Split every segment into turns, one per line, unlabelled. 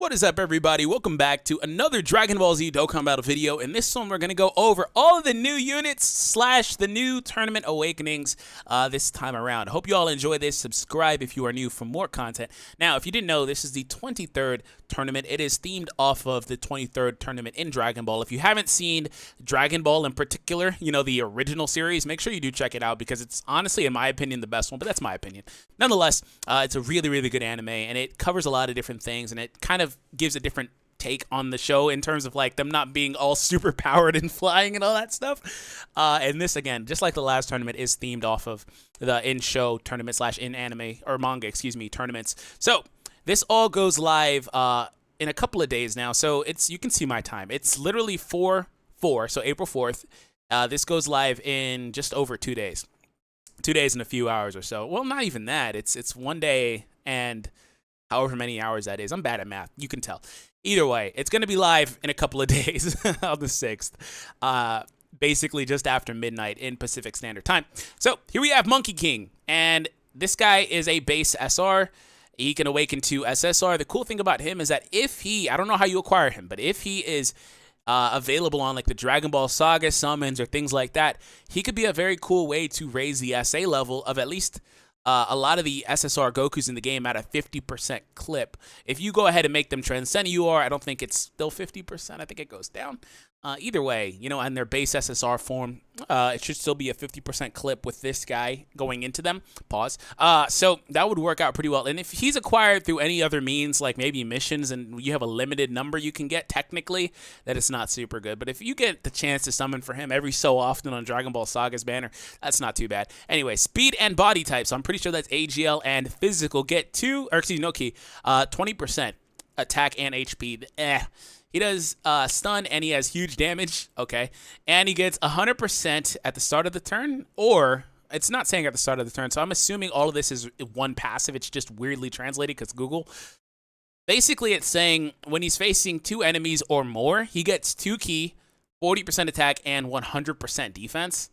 What is up, everybody? Welcome back to another Dragon Ball Z Dokkan Battle video. In this one, we're going to go over all of the new units / the new tournament awakenings this time around. I hope you all enjoy this. Subscribe if you are new for more content. Now, if you didn't know, this is the 23rd tournament. It is themed off of the 23rd tournament in Dragon Ball. If you haven't seen Dragon Ball in particular, you know, the original series, make sure you do check it out because it's honestly, in my opinion, the best one, but that's my opinion. Nonetheless, it's a really, really good anime, and it covers a lot of different things, and it kind of gives a different take on the show in terms of like them not being all super powered and flying and all that stuff. And this, again, just like the last tournament, is themed off of the in-show tournament / in anime or manga, excuse me, tournaments. So this all goes live in a couple of days now. So you can see my time. It's literally 4/4, so April 4th. This goes live in just over 2 days. 2 days and a few hours or so. Well, not even that. It's 1 day and however many hours that is. I'm bad at math. You can tell. Either way, it's going to be live in a couple of days on the 6th. Basically just after midnight in Pacific Standard Time. So here we have Monkey King. And this guy is a base SR. He can awaken to SSR. The cool thing about him is that if he, I don't know how you acquire him, but if he is available on like the Dragon Ball Saga summons or things like that, he could be a very cool way to raise the SA level of at least a lot of the SSR Gokus in the game at a 50% clip. If you go ahead and make them transcend UR, I don't think it's still 50%. I think it goes down. Either way, you know, in their base SSR form, it should still be a 50% clip with this guy going into them. Pause. So that would work out pretty well. And if he's acquired through any other means, like maybe missions, and you have a limited number you can get, technically, that it's not super good. But if you get the chance to summon for him every so often on Dragon Ball Saga's banner, that's not too bad. Anyway, speed and body type. So I'm pretty sure that's AGL and physical get 20% attack and HP. He does stun, and he has huge damage, okay? And he gets 100% at the start of the turn, or it's not saying at the start of the turn, so I'm assuming all of this is one passive. It's just weirdly translated because Google. Basically, it's saying when he's facing 2 enemies or more, he gets 2 ki, 40% attack, and 100% defense.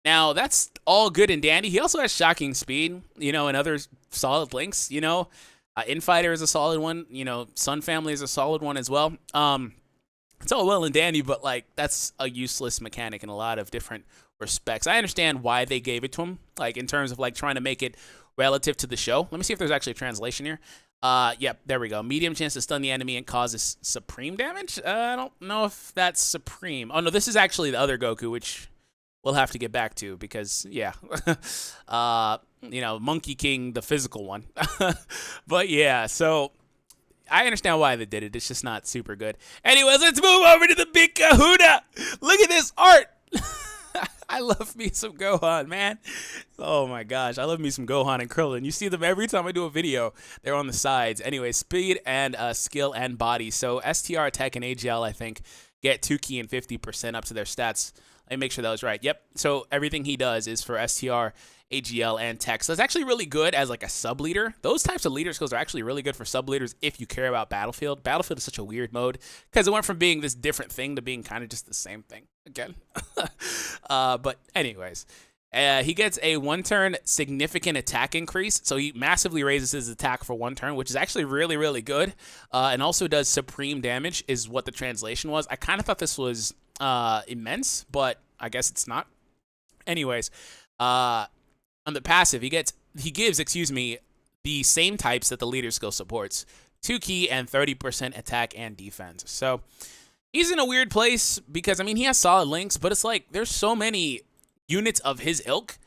Now, that's all good and dandy. He also has shocking speed, you know, and other solid links, you know. Infighter is a solid one. You know, Sun Family is a solid one as well. It's all well and dandy, but, like, that's a useless mechanic in a lot of different respects. I understand why they gave it to him, like, in terms of, like, trying to make it relative to the show. Let me see if there's actually a translation here. Yep, there we go. Medium chance to stun the enemy and causes supreme damage? I don't know if that's supreme. Oh, no, this is actually the other Goku, which we'll have to get back to because, yeah. You know, Monkey King, the physical one. But yeah, so I understand why they did it. It's just not super good. Anyways, let's move over to the big kahuna. Look at this art. I love me some Gohan, man. Oh my gosh, I love me some Gohan and Crillon. You see them every time I do a video. They're on the sides. Anyway, speed and skill and body. So STR, attack, and AGL, I think, get 2 ki and 50% up to their stats. Let me make sure that was right. Yep. So everything he does is for STR, AGL, and tech. So it's actually really good as like a sub-leader. Those types of leader skills are actually really good for sub-leaders if you care about Battlefield. Battlefield is such a weird mode because it went from being this different thing to being kind of just the same thing again. But anyways, he gets a 1-turn significant attack increase. So he massively raises his attack for 1 turn, which is actually really, really good. And also does supreme damage is what the translation was. I kind of thought this was immense, but I guess it's not. Anyways, on the passive, he gives, the same types that the leader skill supports. 2 ki and 30% attack and defense. So he's in a weird place because, I mean, he has solid links, but it's like there's so many units of his ilk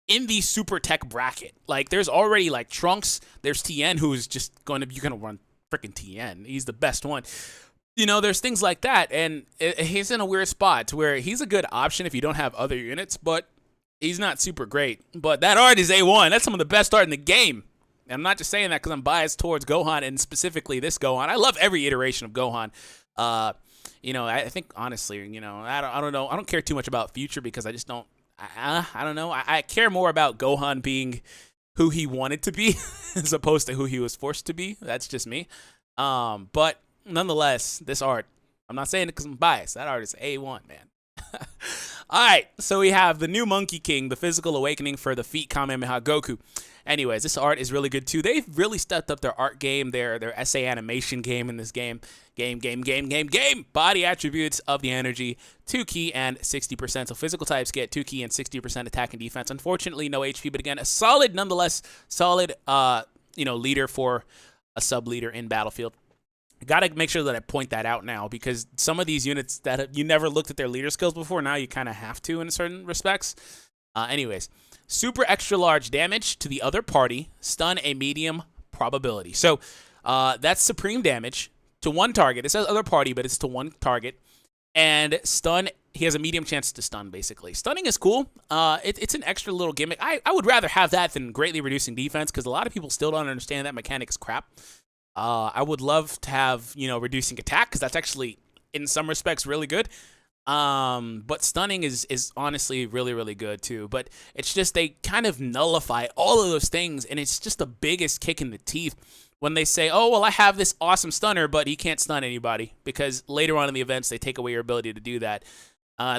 in the super tech bracket. Like, there's already, like, Trunks. There's Tien, who's just you're going to run freaking Tien. He's the best one. You know, there's things like that, and he's in a weird spot to where he's a good option if you don't have other units, but he's not super great. But that art is A1. That's some of the best art in the game. And I'm not just saying that because I'm biased towards Gohan, and specifically this Gohan. I love every iteration of Gohan. You know, I think, honestly, you know, I don't know. I don't care too much about Future because I just don't, I don't know. I care more about Gohan being who he wanted to be as opposed to who he was forced to be. That's just me. But nonetheless, this art, I'm not saying it because I'm biased. That art is A1, man. All right, so we have the new Monkey King, the physical awakening for the feat Kamehameha Goku. Anyways, this art is really good too. They've really stepped up their art game, their essay animation game in this game. Body attributes of the energy, 2 key and 60%. So physical types get 2 key and 60% attack and defense. Unfortunately, no HP, but again, a solid, nonetheless, solid, leader for a sub leader in Battlefield. Gotta make sure that I point that out now, because some of these units that you never looked at their leader skills before, now you kind of have to in certain respects. Anyways, super extra large damage to the other party, stun a medium probability. So that's supreme damage to one target. It says other party, but it's to one target. And stun, he has a medium chance to stun, basically. Stunning is cool. It's an extra little gimmick. I would rather have that than greatly reducing defense, because a lot of people still don't understand that mechanic is crap. I would love to have, reducing attack, because that's actually, in some respects, really good. But stunning is honestly really, really good too. But it's just they kind of nullify all of those things, and it's just the biggest kick in the teeth when they say, oh, well, I have this awesome stunner, but he can't stun anybody, because later on in the events, they take away your ability to do that.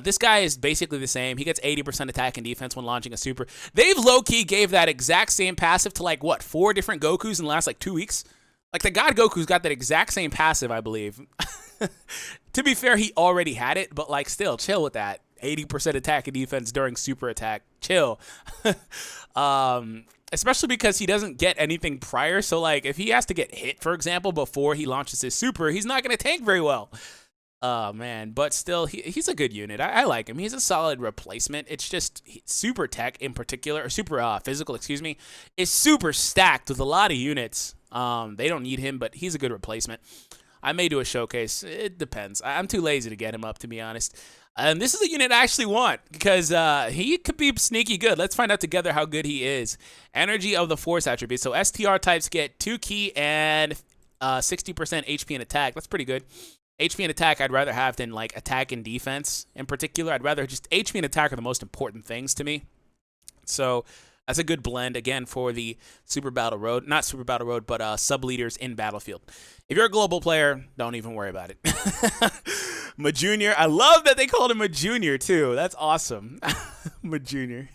This guy is basically the same. He gets 80% attack and defense when launching a super. They've low-key gave that exact same passive to, 4 different Gokus in the last, 2 weeks? The God Goku's got that exact same passive, I believe. To be fair, he already had it, but, still, chill with that. 80% attack and defense during super attack. Chill. Especially because he doesn't get anything prior. So, if he has to get hit, for example, before he launches his super, he's not going to tank very well. Oh, man. But still, he's a good unit. I like him. He's a solid replacement. It's just super tech in particular, or super physical, excuse me, is super stacked with a lot of units. They don't need him, but he's a good replacement. I may do a showcase. It depends. I'm too lazy to get him up, to be honest. And this is a unit I actually want, because he could be sneaky good. Let's find out together how good he is. Energy of the Force attribute. So STR types get 2 key and 60% HP and attack. That's pretty good. HP and attack I'd rather have than attack and defense in particular. I'd rather just HP and attack are the most important things to me. So that's a good blend, again, for the Super Battle Road. Not Super Battle Road, but sub-leaders in Battlefield. If you're a global player, don't even worry about it. Majunior. I love that they called him a junior, too. That's awesome. Majunior.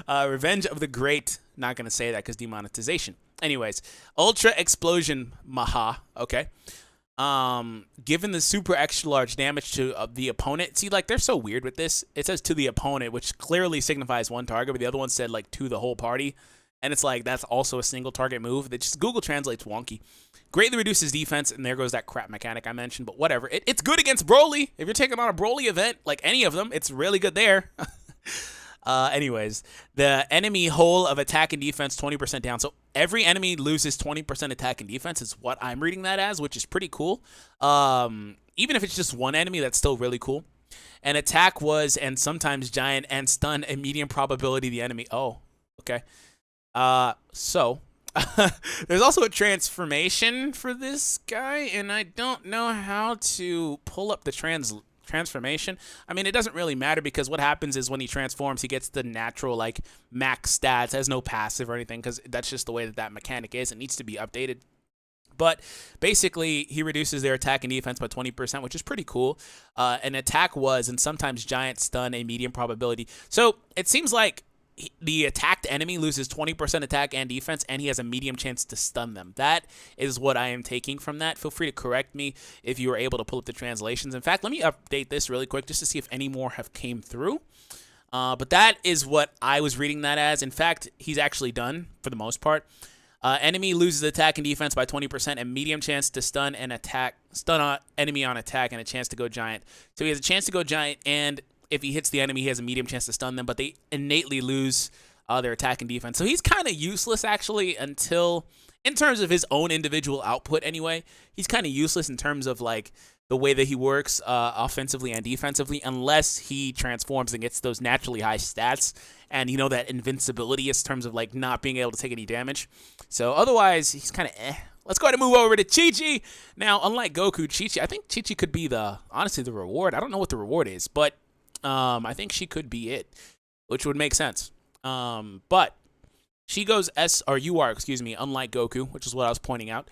Revenge of the Great. Not going to say that because demonetization. Anyways, Ultra Explosion Maha. Okay. Given the super extra large damage to the opponent. See, they're so weird with this. It says to the opponent, which clearly signifies one target, but the other one said to the whole party. And it's that's also a single target move. That just Google translates wonky. Greatly reduces defense, and there goes that crap mechanic I mentioned, but whatever. It's good against Broly. If you're taking on a Broly event, any of them, it's really good there. Anyways, the enemy whole of attack and defense 20% down. So every enemy loses 20% attack and defense is what I'm reading that as, which is pretty cool. Even if it's just one enemy, that's still really cool. And attack was, and sometimes giant, and stun a medium probability the enemy. Oh, okay. So there's also a transformation for this guy, and I don't know how to pull up the transformation. I mean, it doesn't really matter, because what happens is when he transforms, he gets the natural max stats, has no passive or anything, because that's just the way that mechanic is. It needs to be updated. But basically, he reduces their attack and defense by 20%, which is pretty cool. And attack was, and sometimes giant, stun a medium probability. So it seems like the attacked enemy loses 20% attack and defense, and he has a medium chance to stun them. That is what I am taking from that. Feel free to correct me if you were able to pull up the translations. In fact, let me update this really quick just to see if any more have came through. But that is what I was reading that as. In fact, he's actually done for the most part. Enemy loses attack and defense by 20%, and medium chance to stun enemy on attack, and a chance to go giant. So he has a chance to go giant, and if he hits the enemy, he has a medium chance to stun them, but they innately lose their attack and defense. So he's kind of useless, actually, until, in terms of his own individual output anyway, he's kind of useless in terms of, the way that he works offensively and defensively, unless he transforms and gets those naturally high stats and, that invincibility in terms of, not being able to take any damage. So otherwise, he's kind of eh. Let's go ahead and move over to Chi-Chi. Now, unlike Goku, Chi-Chi, I think Chi-Chi could be honestly, the reward. I don't know what the reward is, but I think she could be it, which would make sense. But she goes unlike Goku, which is what I was pointing out.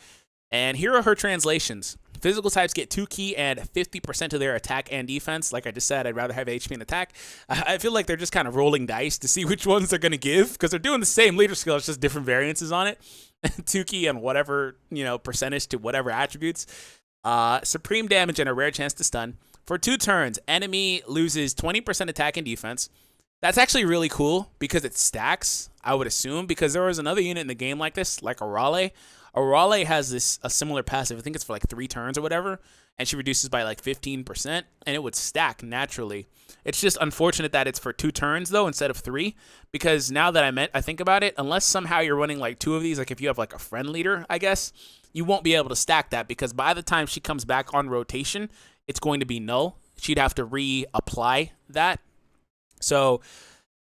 And here are her translations. Physical types get 2 ki and 50% of their attack and defense. Like I just said, I'd rather have HP and attack. I feel like they're just kind of rolling dice to see which ones they're going to give, because they're doing the same leader skill, it's just different variances on it. 2 ki and whatever, percentage to whatever attributes. Supreme damage and a rare chance to stun. For 2 turns, enemy loses 20% attack and defense. That's actually really cool because it stacks, I would assume, because there was another unit in the game like this, like Arale. Arale has a similar passive. I think it's for like 3 turns or whatever, and she reduces by like 15%, and it would stack naturally. It's just unfortunate that it's for 2 turns though instead of 3, because now that I think about it, unless somehow you're running like 2 of these, like if you have like a friend leader, I guess, you won't be able to stack that, because by the time she comes back on rotation, it's going to be null. She'd have to reapply that. So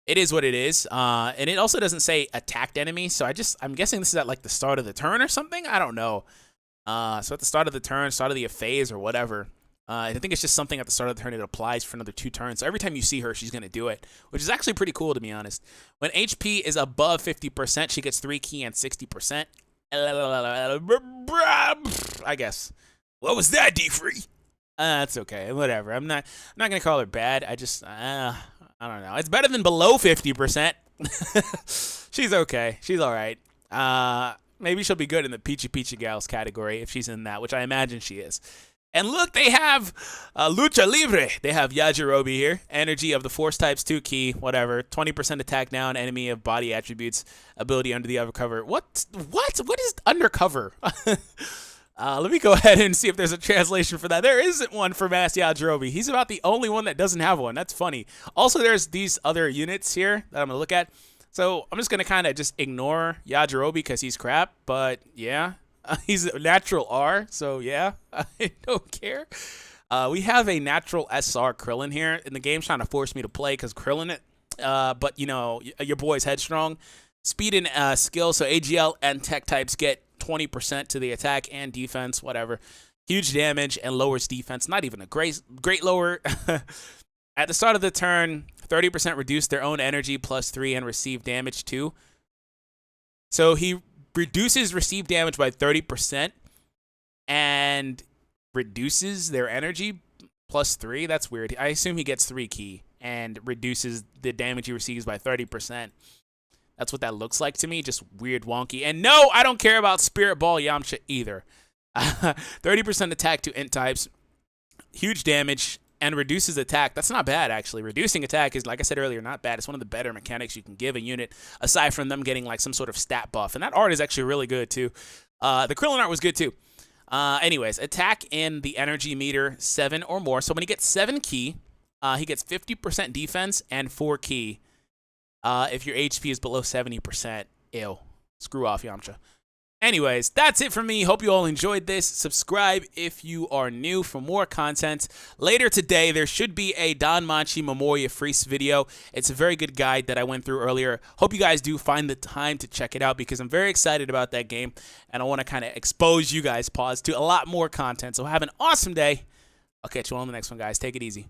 it is what it is, and it also doesn't say attacked enemy, so I'm guessing this is at like the start of the turn or something. I don't know. So at the start of the turn, start of the phase or whatever. I think it's just something at the start of the turn. It applies for another 2 turns. So every time you see her, she's gonna do it, which is actually pretty cool to be honest. When HP is above 50%, she gets 3 ki and 60%. I guess. What was that, D3? That's okay. Whatever. I'm not gonna call her bad. I don't know. It's better than below 50%. She's okay. She's all right. Maybe she'll be good in the Peachy Peachy Gals category if she's in that, which I imagine she is. And look, they have Lucha Libre. They have Yajirobe here. Energy of the Force types, 2 ki, whatever. 20% attack down, enemy of body attributes, ability under the undercover. What is undercover? Let me go ahead and see if there's a translation for that. There isn't one for Master Yajirobe. He's about the only one that doesn't have one. That's funny. Also, there's these other units here that I'm going to look at. So I'm just going to kind of just ignore Yajirobe because he's crap. But yeah, he's a natural R. So yeah, I don't care. We have a natural SR Crillon here. And the game's trying to force me to play because Crillon it. But, your boy's headstrong. Speed and skill. So AGL and tech types get 20% to the attack and defense, whatever. Huge damage and lowers defense. Not even a great lower. At the start of the turn, 30% reduce their own energy plus 3 and receive damage too. So he reduces received damage by 30% and reduces their energy plus 3. That's weird. I assume he gets 3 ki and reduces the damage he receives by 30%. That's what that looks like to me. Just weird, wonky. And no, I don't care about Spirit Ball Yamcha either. 30% attack to int types. Huge damage and reduces attack. That's not bad, actually. Reducing attack is, like I said earlier, not bad. It's one of the better mechanics you can give a unit, aside from them getting like some sort of stat buff. And that art is actually really good, too. The Crillon art was good, too. Anyways, attack in the energy meter 7 or more. So when he gets 7 ki, he gets 50% defense and 4 ki. If your HP is below 70%, ew. Screw off, Yamcha. Anyways, that's it for me. Hope you all enjoyed this. Subscribe if you are new for more content. Later today, there should be a Don Manchi Memoria Freeze video. It's a very good guide that I went through earlier. Hope you guys do find the time to check it out because I'm very excited about that game, and I want to kind of expose you guys, to a lot more content. So have an awesome day. I'll catch you all on the next one, guys. Take it easy.